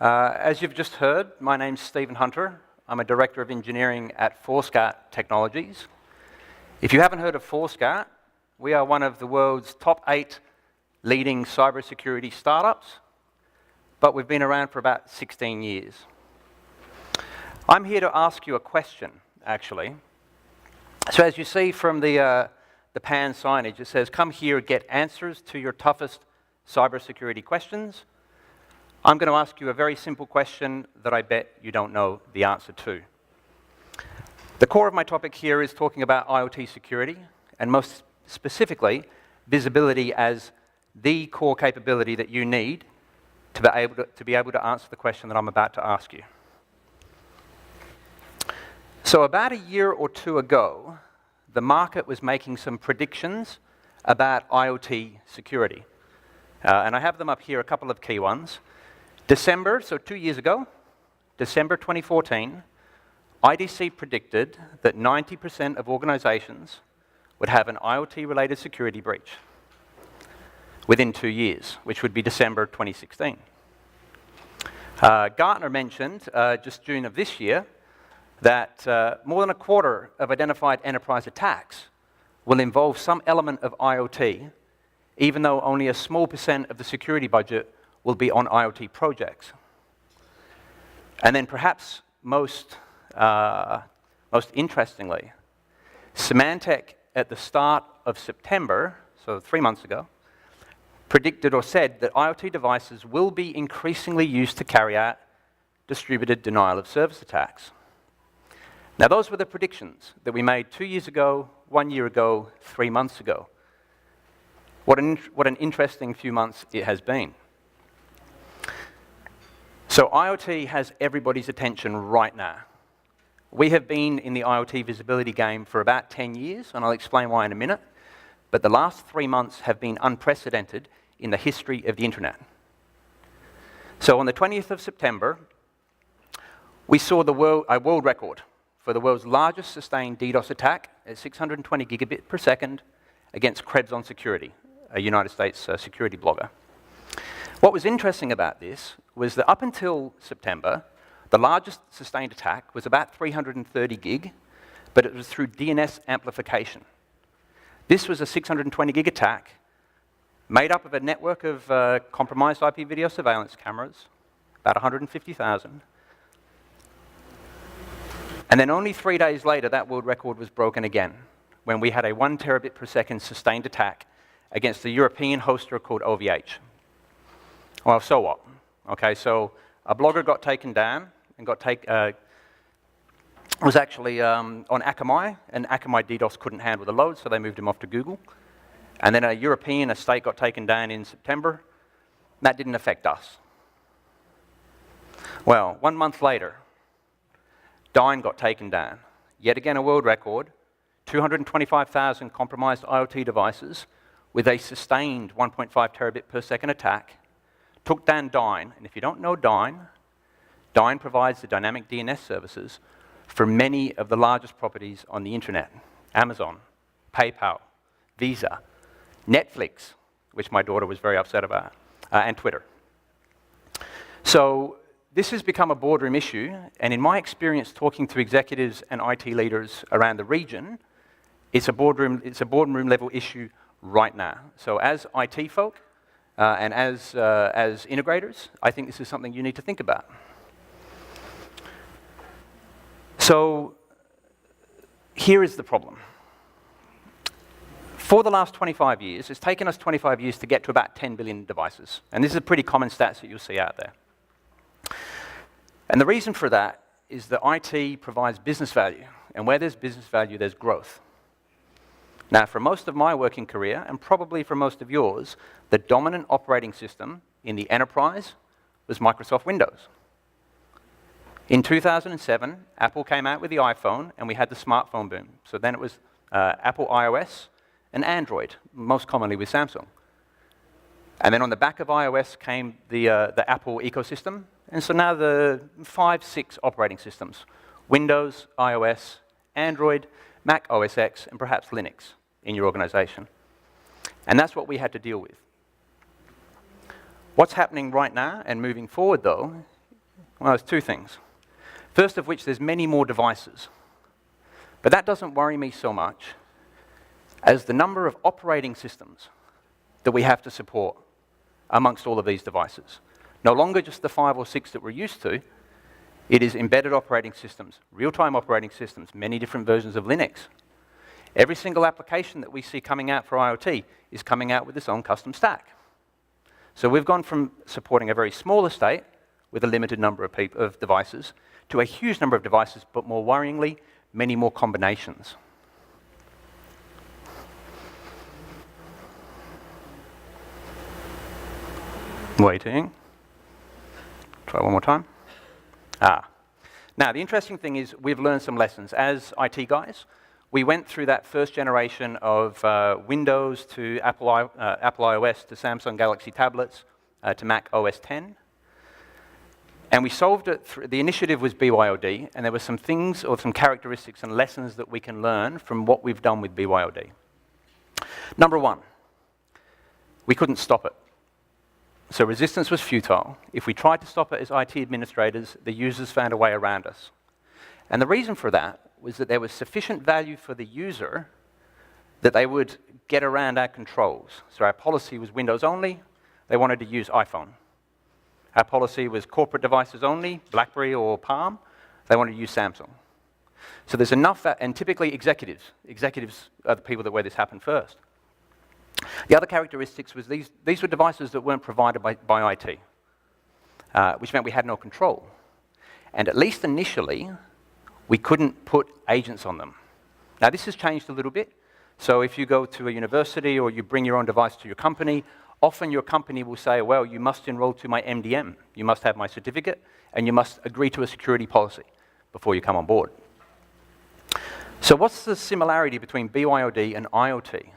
As you've just heard, my name's Stephen Hunter. I'm a Director of Engineering at Forescat Technologies. If you haven't heard of Forescat, we are one of the world's top 8 leading cybersecurity startups, but we've been around for about 16 years. I'm here to ask you a question, actually. So as you see from the pan signage, it says, "Come here, get answers to your toughest cybersecurity questions." I'm going to ask you a very simple question that I bet you don't know the answer to. The core of my topic here is talking about IoT security, and most specifically, visibility as the core capability that you need to be able to answer the question that I'm about to ask you. So about a year or two ago, the market was making some predictions about IoT security. And I have them up here, a couple of key ones. December, so 2 years ago, December 2014, IDC predicted that 90% of organizations would have an IoT-related security breach within 2 years, which would be December 2016. Gartner mentioned, just June of this year, that more than a quarter of identified enterprise attacks will involve some element of IoT, even though only a small percent of the security budget will be on IoT projects. And then perhaps most interestingly, Symantec at the start of September, so 3 months ago, predicted or said that IoT devices will be increasingly used to carry out distributed denial of service attacks. Now those were the predictions that we made 2 years ago, 1 year ago, 3 months ago. What an interesting few months it has been. So IoT has everybody's attention right now. We have been in the IoT visibility game for about 10 years, and I'll explain why in a minute, but the last 3 months have been unprecedented in the history of the internet. So on the 20th of September, we saw a world record for the world's largest sustained DDoS attack at 620 gigabit per second against Krebs on Security, a United States security blogger. What was interesting about this was that up until September, the largest sustained attack was about 330 gig, but it was through DNS amplification. This was a 620 gig attack made up of a network of compromised IP video surveillance cameras, about 150,000. And then only 3 days later, that world record was broken again, when we had a 1 terabit per second sustained attack against a European hoster called OVH. Well, so what? Okay, so a blogger got taken down and was actually on Akamai, and Akamai DDoS couldn't handle the load, so they moved him off to Google. And then a European estate got taken down in September. That didn't affect us. Well, 1 month later, Dyn got taken down. Yet again, a world record, 225,000 compromised IoT devices with a sustained 1.5 terabit per second attack. Took down Dyn, and if you don't know Dyn provides the dynamic DNS services for many of the largest properties on the internet. Amazon, PayPal, Visa, Netflix, which my daughter was very upset about, and Twitter. So this has become a boardroom issue, and in my experience talking to executives and IT leaders around the region, it's a boardroom level issue right now. So as IT folk, and as integrators, I think this is something you need to think about. So here is the problem. For the last 25 years, it's taken us 25 years to get to about 10 billion devices. And this is a pretty common stats that you'll see out there. And the reason for that is that IT provides business value. And where there's business value, there's growth. Now, for most of my working career, and probably for most of yours, the dominant operating system in the enterprise was Microsoft Windows. In 2007, Apple came out with the iPhone, and we had the smartphone boom. So then it was Apple iOS and Android, most commonly with Samsung. And then on the back of iOS came the Apple ecosystem. And so now the 5, 6 operating systems, Windows, iOS, Android, Mac OS X, and perhaps Linux in your organization. And that's what we had to deal with. What's happening right now and moving forward, though, Well, there's two things. First of which, there's many more devices. But that doesn't worry me so much as the number of operating systems that we have to support amongst all of these devices. No longer just the 5 or 6 that we're used to, it is embedded operating systems, real-time operating systems, many different versions of Linux. Every single application that we see coming out for IoT is coming out with its own custom stack. So we've gone from supporting a very small estate with a limited number of devices to a huge number of devices, but more worryingly, many more combinations. Waiting. Try one more time. Now, the interesting thing is we've learned some lessons. As IT guys, we went through that first generation of Windows to Apple iOS to Samsung Galaxy tablets to Mac OS X. And we solved it through, the initiative was BYOD, and there were some things or some characteristics and lessons that we can learn from what we've done with BYOD. Number one, we couldn't stop it. So resistance was futile. If we tried to stop it as IT administrators, the users found a way around us. And the reason for that was that there was sufficient value for the user that they would get around our controls. So our policy was Windows only. They wanted to use iPhone. Our policy was corporate devices only, BlackBerry or Palm. They wanted to use Samsung. So there's enough, and typically executives are the people where this happened first. The other characteristics was these were devices that weren't provided by IT, which meant we had no control. And at least initially, we couldn't put agents on them. Now, this has changed a little bit. So if you go to a university or you bring your own device to your company, often your company will say, well, you must enroll to my MDM. You must have my certificate, and you must agree to a security policy before you come on board. So what's the similarity between BYOD and IoT?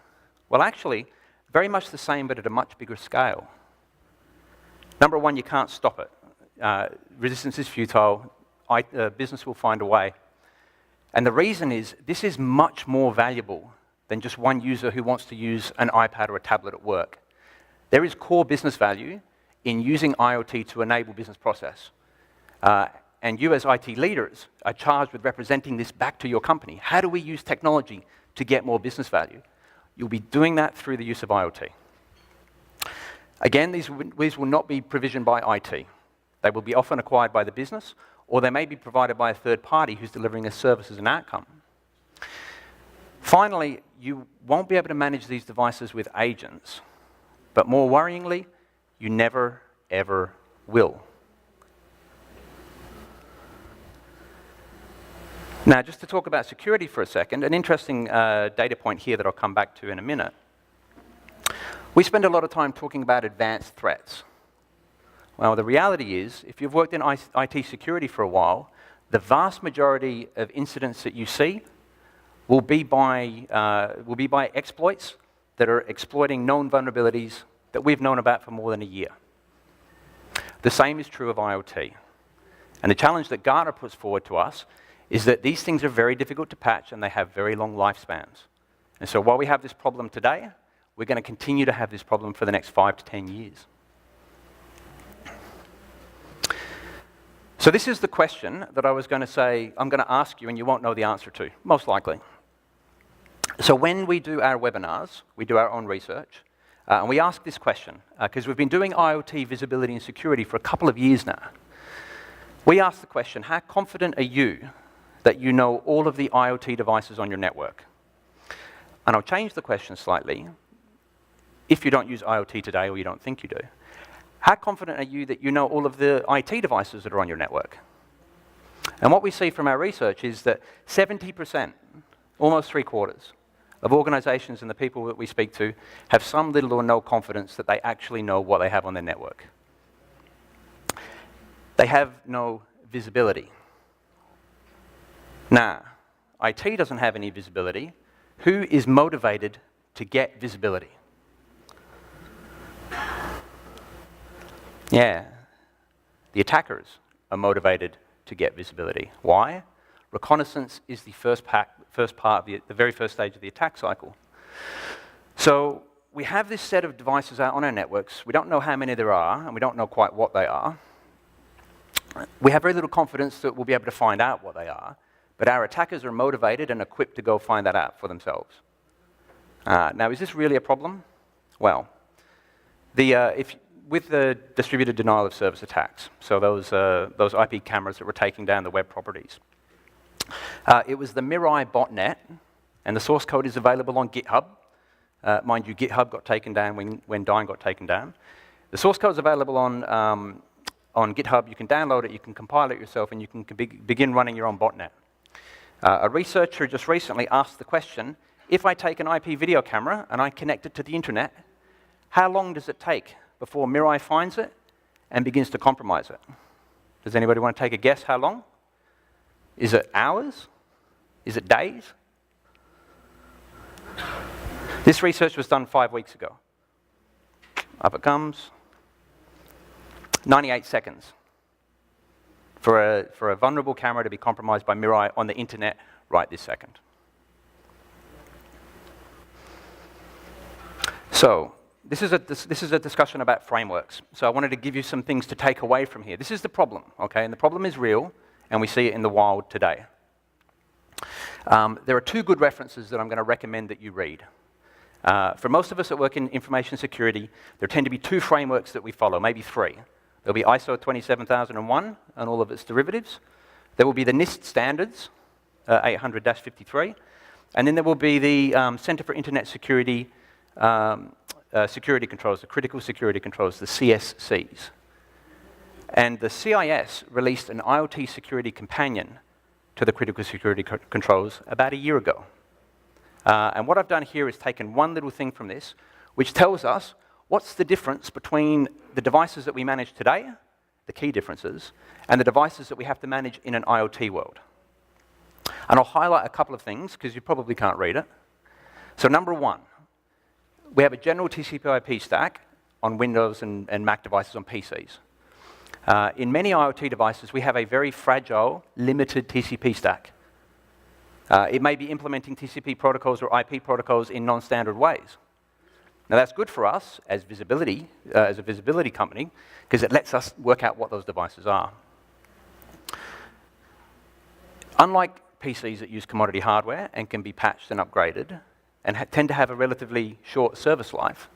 Well, actually, very much the same, but at a much bigger scale. Number one, you can't stop it. Resistance is futile. Business will find a way. And the reason is, this is much more valuable than just one user who wants to use an iPad or a tablet at work. There is core business value in using IoT to enable business process. And you as IT leaders are charged with representing this back to your company. How do we use technology to get more business value? You'll be doing that through the use of IoT. Again, these will not be provisioned by IT. They will be often acquired by the business, or they may be provided by a third party who's delivering a service as an outcome. Finally, you won't be able to manage these devices with agents, but more worryingly, you never, ever will. Now, just to talk about security for a second, an interesting data point here that I'll come back to in a minute. We spend a lot of time talking about advanced threats. Well, the reality is, if you've worked in IT security for a while, the vast majority of incidents that you see will be by exploits that are exploiting known vulnerabilities that we've known about for more than a year. The same is true of IoT. And the challenge that Gartner puts forward to us is that these things are very difficult to patch and they have very long lifespans. And so while we have this problem today, we're going to continue to have this problem for the next 5 to 10 years. So this is the question that I was going to say, I'm going to ask you and you won't know the answer to, most likely. So when we do our webinars, we do our own research, and we ask this question, because we've been doing IoT visibility and security for a couple of years now. We ask the question, how confident are you that you know all of the IoT devices on your network? And I'll change the question slightly. If you don't use IoT today or you don't think you do, how confident are you that you know all of the IT devices that are on your network? And what we see from our research is that 70%, almost 3/4, of organizations and the people that we speak to have some little or no confidence that they actually know what they have on their network. They have no visibility. Now, IT doesn't have any visibility. Who is motivated to get visibility? Yeah, the attackers are motivated to get visibility. Why? Reconnaissance is the first part of the very first stage of the attack cycle. So we have this set of devices out on our networks. We don't know how many there are, and we don't know quite what they are. We have very little confidence that we'll be able to find out what they are, but our attackers are motivated and equipped to go find that out for themselves. Now, is this really a problem? Well, with the distributed denial of service attacks, so those IP cameras that were taking down the web properties, it was the Mirai botnet, and the source code is available on GitHub. Mind you, GitHub got taken down when Dyn got taken down. The source code is available on GitHub. You can download it, you can compile it yourself, and you can begin running your own botnet. A researcher just recently asked the question, if I take an IP video camera and I connect it to the internet, how long does it take before Mirai finds it and begins to compromise it? Does anybody want to take a guess how long? Is it hours? Is it days? This research was done 5 weeks ago. Up it comes. 98 seconds for a vulnerable camera to be compromised by Mirai on the internet right this second. So this is a discussion about frameworks. So I wanted to give you some things to take away from here. This is the problem, okay? And the problem is real, and we see it in the wild today. There are 2 good references that I'm going to recommend that you read. For most of us that work in information security, there tend to be 2 frameworks that we follow, maybe 3. There'll be ISO 27001 and all of its derivatives. There will be the NIST standards, 800-53. And then there will be the Center for Internet Security security controls, the critical security controls, the CSCs. And the CIS released an IoT security companion to the critical security controls about a year ago. And what I've done here is taken one little thing from this, which tells us what's the difference between the devices that we manage today, the key differences, and the devices that we have to manage in an IoT world. And I'll highlight a couple of things, because you probably can't read it. So number 1, we have a general TCP/IP stack on Windows and Mac devices on PCs. In many IoT devices, we have a very fragile, limited TCP stack. It may be implementing TCP protocols or IP protocols in non-standard ways. Now that's good for us as a visibility company, because it lets us work out what those devices are. Unlike PCs that use commodity hardware and can be patched and upgraded, and tend to have a relatively short service life,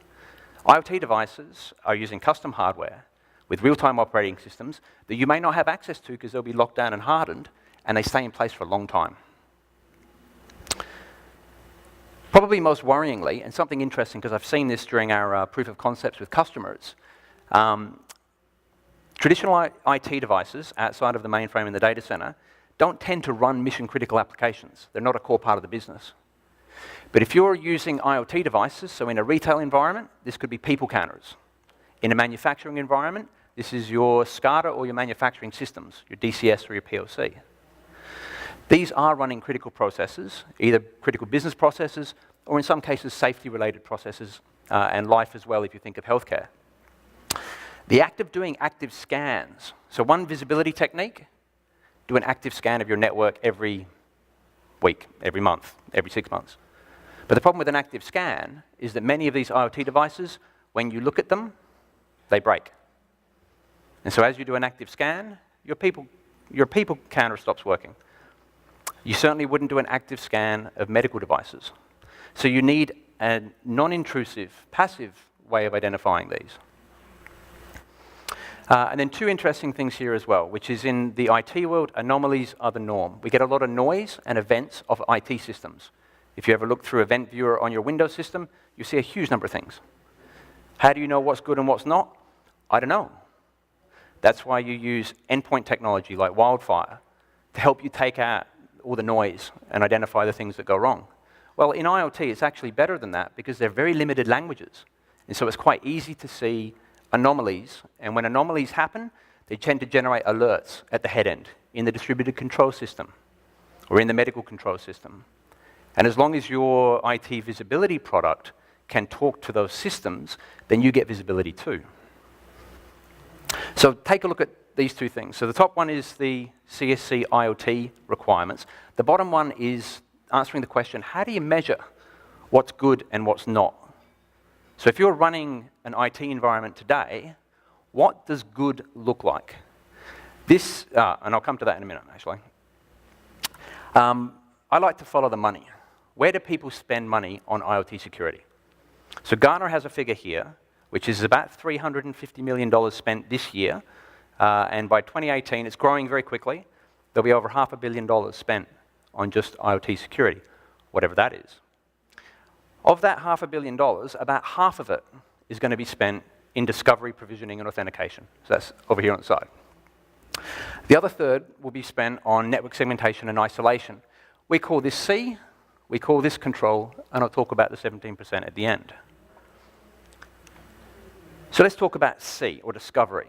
IoT devices are using custom hardware with real-time operating systems that you may not have access to because they'll be locked down and hardened, and they stay in place for a long time. Probably most worryingly, and something interesting, because I've seen this during our proof of concepts with customers, traditional IT devices outside of the mainframe in the data center don't tend to run mission-critical applications. They're not a core part of the business. But if you're using IoT devices, so in a retail environment, this could be people counters. In a manufacturing environment, this is your SCADA or your manufacturing systems, your DCS or your PLC. These are running critical processes, either critical business processes, or in some cases, safety-related processes, and life as well if you think of healthcare. The act of doing active scans, so one visibility technique, do an active scan of your network every week, every month, every 6 months. But the problem with an active scan is that many of these IoT devices, when you look at them, they break. And so as you do an active scan, your people counter stops working. You certainly wouldn't do an active scan of medical devices. So you need a non-intrusive, passive way of identifying these. And then 2 interesting things here as well, which is in the IT world, anomalies are the norm. We get a lot of noise and events of IT systems. If you ever look through Event Viewer on your Windows system, you see a huge number of things. How do you know what's good and what's not? I don't know. That's why you use endpoint technology like Wildfire to help you take out all the noise and identify the things that go wrong. Well, in IoT, it's actually better than that because they're very limited languages. And so it's quite easy to see anomalies. And when anomalies happen, they tend to generate alerts at the head end in the distributed control system or in the medical control system. And as long as your IT visibility product can talk to those systems, then you get visibility too. So take a look at these 2 things. So the top one is the CSC IoT requirements. The bottom one is answering the question, how do you measure what's good and what's not? So if you're running an IT environment today, what does good look like? This, and I'll come to that in a minute, actually. I like to follow the money. Where do people spend money on IoT security? So Gartner has a figure here, which is about $350 million spent this year, and by 2018, it's growing very quickly. There'll be over $500 million spent on just IoT security, whatever that is. Of that $500 million, about half of it is going to be spent in discovery, provisioning, and authentication. So that's over here on the side. The other third will be spent on network segmentation and isolation. We call this C, we call this control, and I'll talk about the 17% at the end. So let's talk about C, or discovery.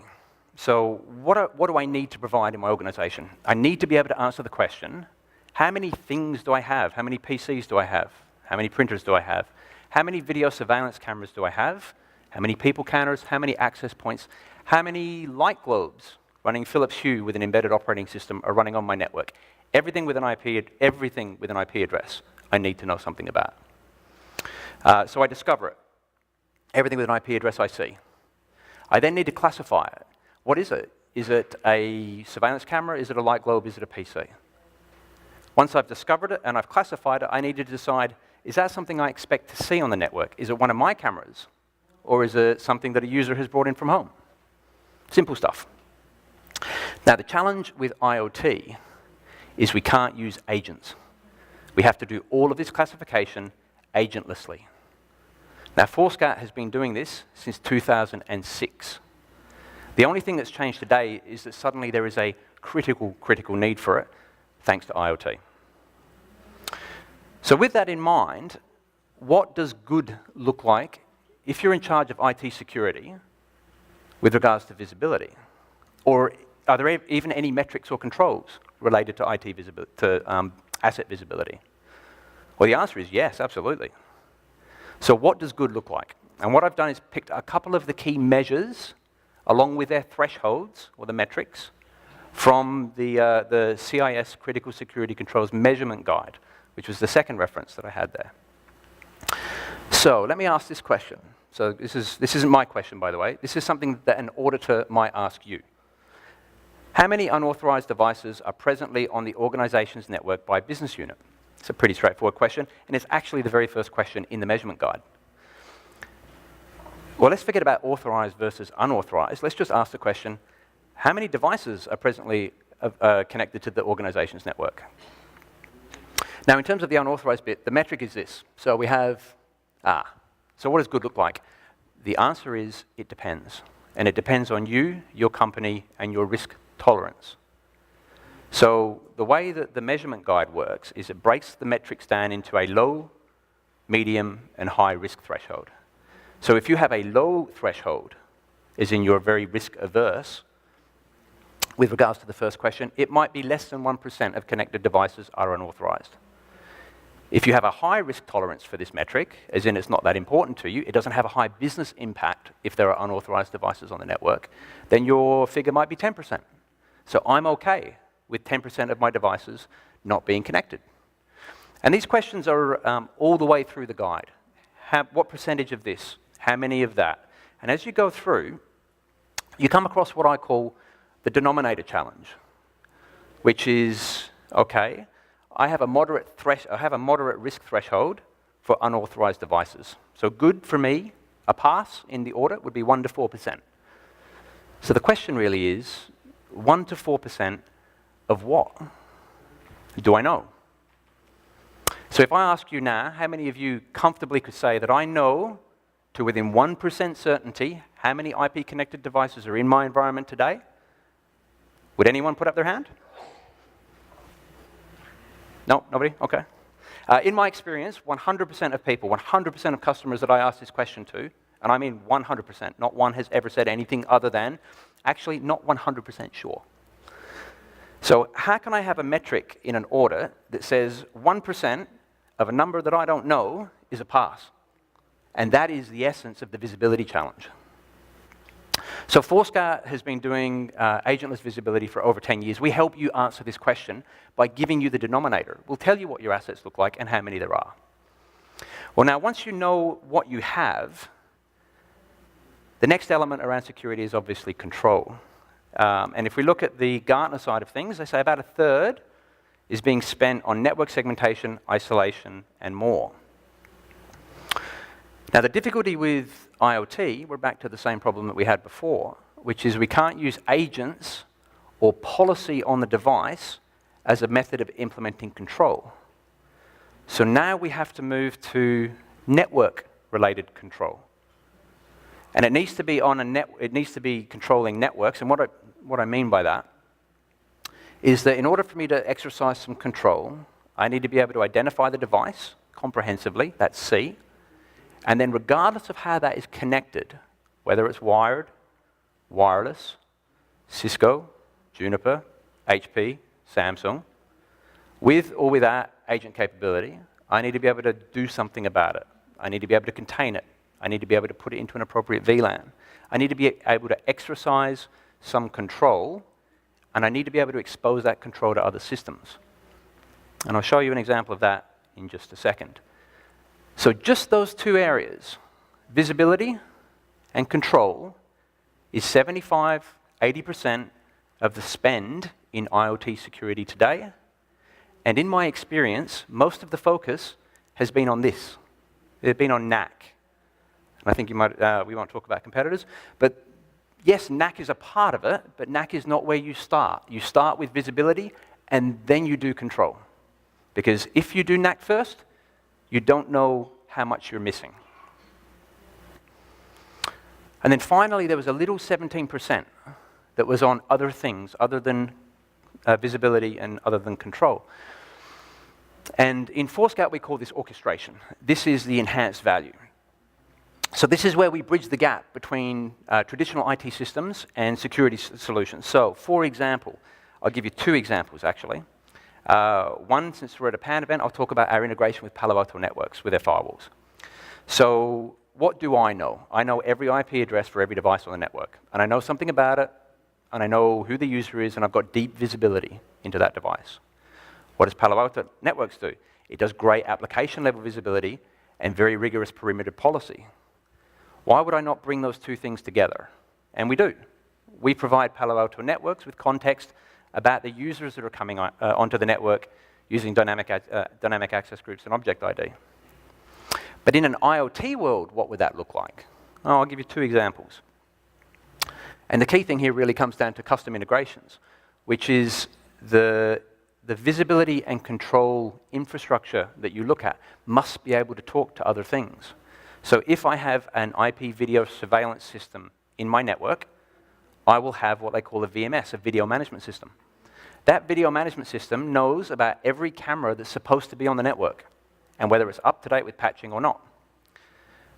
So what do I need to provide in my organization? I need to be able to answer the question, how many things do I have? How many PCs do I have? How many printers do I have? How many video surveillance cameras do I have? How many people counters? How many access points? How many light globes running Philips Hue with an embedded operating system are running on my network? Everything with an IP address, I need to know something about. So I discover it. Everything with an IP address I see. I then need to classify it. What is it? Is it a surveillance camera? Is it a light globe? Is it a PC? Once I've discovered it and I've classified it, I need to decide, is that something I expect to see on the network? Is it one of my cameras? Or is it something that a user has brought in from home? Simple stuff. Now, the challenge with IoT is we can't use agents. We have to do all of this classification agentlessly. Now, Forescout has been doing this since 2006. The only thing that's changed today is that suddenly there is a critical need for it, thanks to IoT. So with that in mind, what does good look like if you're in charge of IT security with regards to visibility? Or are there even any metrics or controls related to IT visibility, to asset visibility? Well, the answer is yes, absolutely. So what does good look like? And what I've done is picked a couple of the key measures along with their thresholds, or the metrics, from the CIS Critical Security Controls Measurement Guide, which was the second reference that I had there. So let me ask this question. So this isn't my question, by the way. This is something that an auditor might ask you. How many unauthorized devices are presently on the organization's network by business unit? It's a pretty straightforward question, and it's actually the very first question in the measurement guide. Well, let's forget about authorized versus unauthorized. Let's just ask the question, how many devices are presently connected to the organization's network? Now, in terms of the unauthorized bit, the metric is this. So we have, so what does good look like? The answer is, it depends. And it depends on you, your company, and your risk tolerance. So the way that the measurement guide works is it breaks the metrics down into a low, medium, and high risk threshold. So if you have a low threshold, as in you're very risk averse, with regards to the first question, it might be less than 1% of connected devices are unauthorized. If you have a high risk tolerance for this metric, as in it's not that important to you, it doesn't have a high business impact if there are unauthorized devices on the network, then your figure might be 10%. So I'm okay with 10% of my devices not being connected. And these questions are all the way through the guide. What percentage of this? How many of that? And as you go through, you come across what I call the denominator challenge, which is, okay, I have a moderate risk threshold for unauthorized devices. So good for me, a pass in the audit would be 1 to 4%. So the question really is, 1 to 4% of what? Do I know? So if I ask you now, how many of you comfortably could say that I know to within 1% certainty how many IP connected devices are in my environment today? Would anyone put up their hand? No, nobody? Okay. In my experience, 100% of people, 100% of customers that I ask this question to, and I mean 100%, not one has ever said anything other than, actually not 100% sure. So how can I have a metric in an audit that says 1% of a number that I don't know is a pass? And that is the essence of the visibility challenge. So Forescout has been doing agentless visibility for over 10 years. We help you answer this question by giving you the denominator. We'll tell you what your assets look like and how many there are. Well, now, once you know what you have, the next element around security is obviously control. And if we look at the Gartner side of things, they say about a third is being spent on network segmentation, isolation, and more. Now, the difficulty with IoT, we're back to the same problem that we had before, which is we can't use agents or policy on the device as a method of implementing control. So now we have to move to network-related control. And it needs to be it needs to be controlling networks. And what I mean by that is that in order for me to exercise some control, I need to be able to identify the device comprehensively, that's C, and then regardless of how that is connected, whether it's wired, wireless, Cisco, Juniper, HP, Samsung, with or without agent capability, I need to be able to do something about it. I need to be able to contain it. I need to be able to put it into an appropriate VLAN. I need to be able to exercise some control, and I need to be able to expose that control to other systems. And I'll show you an example of that in just a second. So just those two areas, visibility and control, is 75–80% of the spend in IoT security today. And in my experience, most of the focus has been on this. It's been on NAC. And I think we won't talk about competitors, but yes, NAC is a part of it, but NAC is not where you start. You start with visibility, and then you do control. Because if you do NAC first, you don't know how much you're missing. And then finally, there was a little 17% that was on other things, other than visibility and other than control. And in Forescout, we call this orchestration. This is the enhanced value. So this is where we bridge the gap between traditional IT systems and security solutions. So, for example, I'll give you two examples, actually. One, since we're at a PAN event, I'll talk about our integration with Palo Alto Networks with their firewalls. So what do I know? I know every IP address for every device on the network. And I know something about it, and I know who the user is, and I've got deep visibility into that device. What does Palo Alto Networks do? It does great application-level visibility and very rigorous perimeter policy. Why would I not bring those two things together? And we do. We provide Palo Alto Networks with context about the users that are coming onto the network using dynamic access groups and object ID. But in an IoT world, what would that look like? Oh, I'll give you two examples. And the key thing here really comes down to custom integrations, which is the visibility and control infrastructure that you look at must be able to talk to other things. So if I have an IP video surveillance system in my network, I will have what they call a VMS, a video management system. That video management system knows about every camera that's supposed to be on the network and whether it's up to date with patching or not.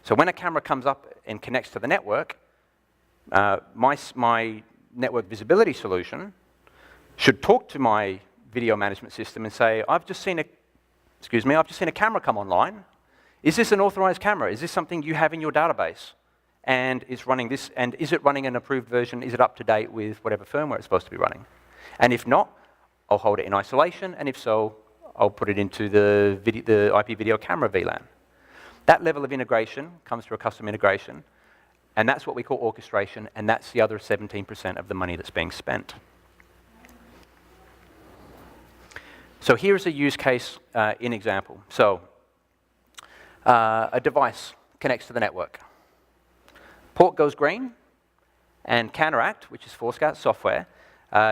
So when a camera comes up and connects to the network, my network visibility solution should talk to my video management system and say, I've just seen a camera come online. Is this an authorized camera? Is this something you have in your database? And it's running this, and is it running an approved version? Is it up to date with whatever firmware it's supposed to be running? And if not, I'll hold it in isolation, and if so, I'll put it into the IP video camera VLAN. That level of integration comes through a custom integration, and that's what we call orchestration, and that's the other 17% of the money that's being spent. So here's a use case in example. So a device connects to the network. Port goes green, and Counteract, which is Forescout software,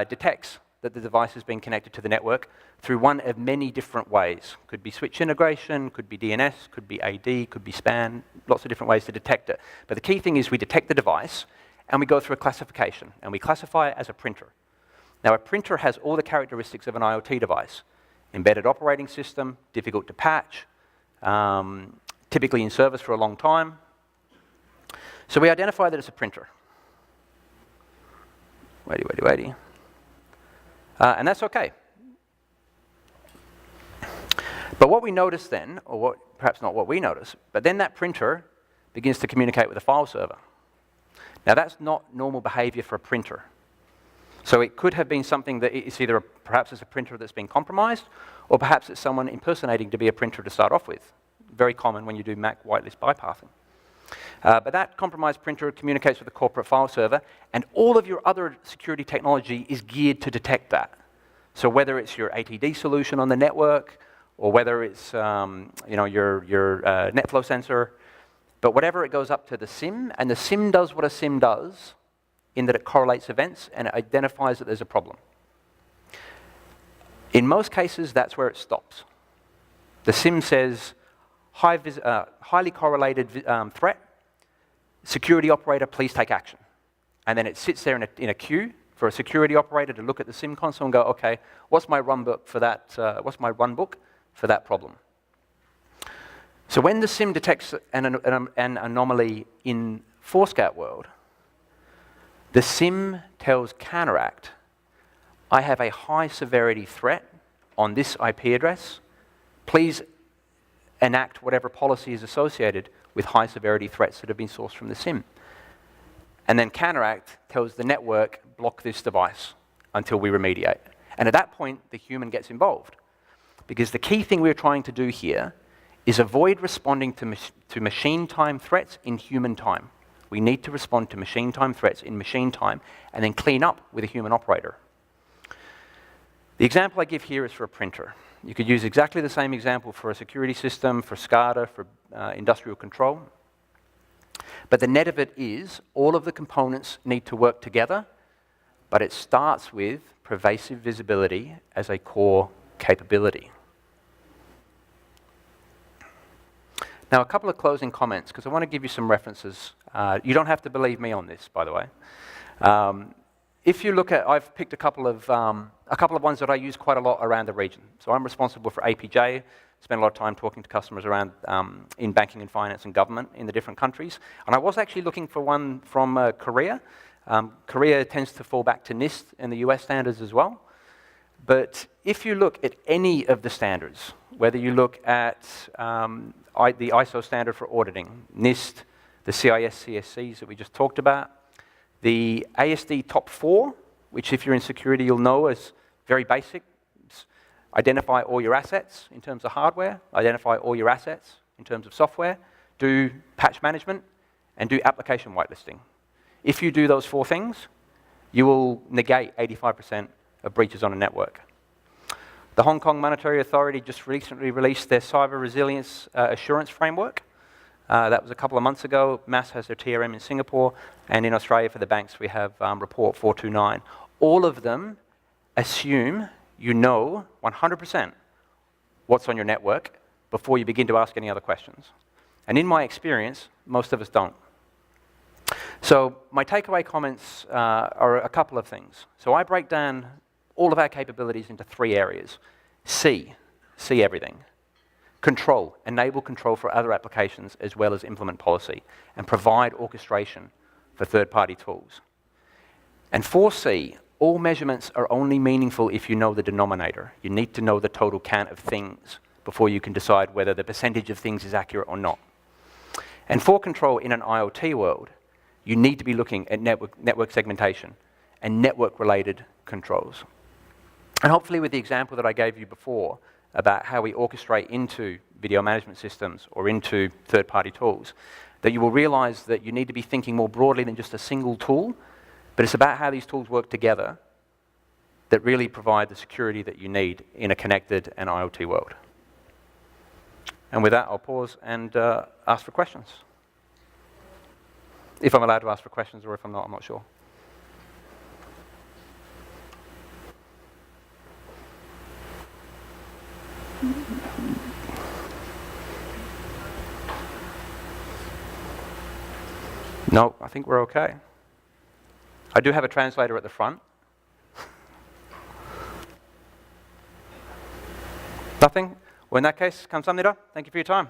detects that the device has been connected to the network through one of many different ways. Could be switch integration, could be DNS, could be AD, could be SPAN, lots of different ways to detect it. But the key thing is we detect the device, and we go through a classification, and we classify it as a printer. Now, a printer has all the characteristics of an IoT device. Embedded operating system, difficult to patch, typically in service for a long time. So we identify that it's a printer. Waity. And that's okay. But what we notice then, or perhaps not what we notice, but then that printer begins to communicate with a file server. Now that's not normal behavior for a printer. So it could have been something that it's either perhaps it's a printer that's been compromised, or perhaps it's someone impersonating to be a printer to start off with. Very common when you do MAC whitelist bypassing. But that compromised printer communicates with the corporate file server, and all of your other security technology is geared to detect that. So whether it's your ATD solution on the network, or whether it's your NetFlow sensor, but whatever, it goes up to the SIM, and the SIM does what a SIM does, in that it correlates events and it identifies that there's a problem. In most cases, that's where it stops. The SIM says, highly correlated threat, security operator, please take action. And then it sits there in a queue for a security operator to look at the SIM console and go, okay, what's my run book for that problem? So when the SIM detects an anomaly in Forescout world, the SIM tells Counteract, I have a high severity threat on this IP address. Please enact whatever policy is associated with high severity threats that have been sourced from the SIM. And then Counteract tells the network, block this device until we remediate. And at that point, the human gets involved. Because the key thing we're trying to do here is avoid responding to machine time threats in human time. We need to respond to machine time threats in machine time and then clean up with a human operator. The example I give here is for a printer. You could use exactly the same example for a security system, for SCADA, for industrial control. But the net of it is all of the components need to work together, but it starts with pervasive visibility as a core capability. Now, a couple of closing comments, because I want to give you some references. You don't have to believe me on this, by the way. If you look at, I've picked a couple of ones that I use quite a lot around the region. So I'm responsible for APJ, spend a lot of time talking to customers around in banking and finance and government in the different countries. And I was actually looking for one from Korea. Korea tends to fall back to NIST and the US standards as well. But if you look at any of the standards, whether you look at the ISO standard for auditing, NIST, the CIS CSCs that we just talked about, the ASD top 4, which if you're in security you'll know is very basic. Identify all your assets in terms of hardware, identify all your assets in terms of software, do patch management, and do application whitelisting. If you do those 4 things, you will negate 85% of breaches on a network. The Hong Kong Monetary Authority just recently released their cyber resilience assurance framework. That was a couple of months ago. MAS has their TRM in Singapore, and in Australia for the banks we have Report 429. All of them assume you know 100% what's on your network before you begin to ask any other questions. And in my experience, most of us don't. So my takeaway comments are a couple of things. So I break down all of our capabilities into 3 areas. See everything. Control, enable control for other applications as well as implement policy, and provide orchestration for third-party tools. And 4C, all measurements are only meaningful if you know the denominator. You need to know the total count of things before you can decide whether the percentage of things is accurate or not. And for control in an IoT world, you need to be looking at network segmentation and network-related controls. And hopefully with the example that I gave you before about how we orchestrate into video management systems or into third-party tools, that you will realize that you need to be thinking more broadly than just a single tool, but it's about how these tools work together that really provide the security that you need in a connected and IoT world. And with that, I'll pause and ask for questions. If I'm allowed to ask for questions, or if I'm not sure. No, I think we're okay. I do have a translator at the front. Nothing? Well, in that case, kamsahamnida. Thank you for your time.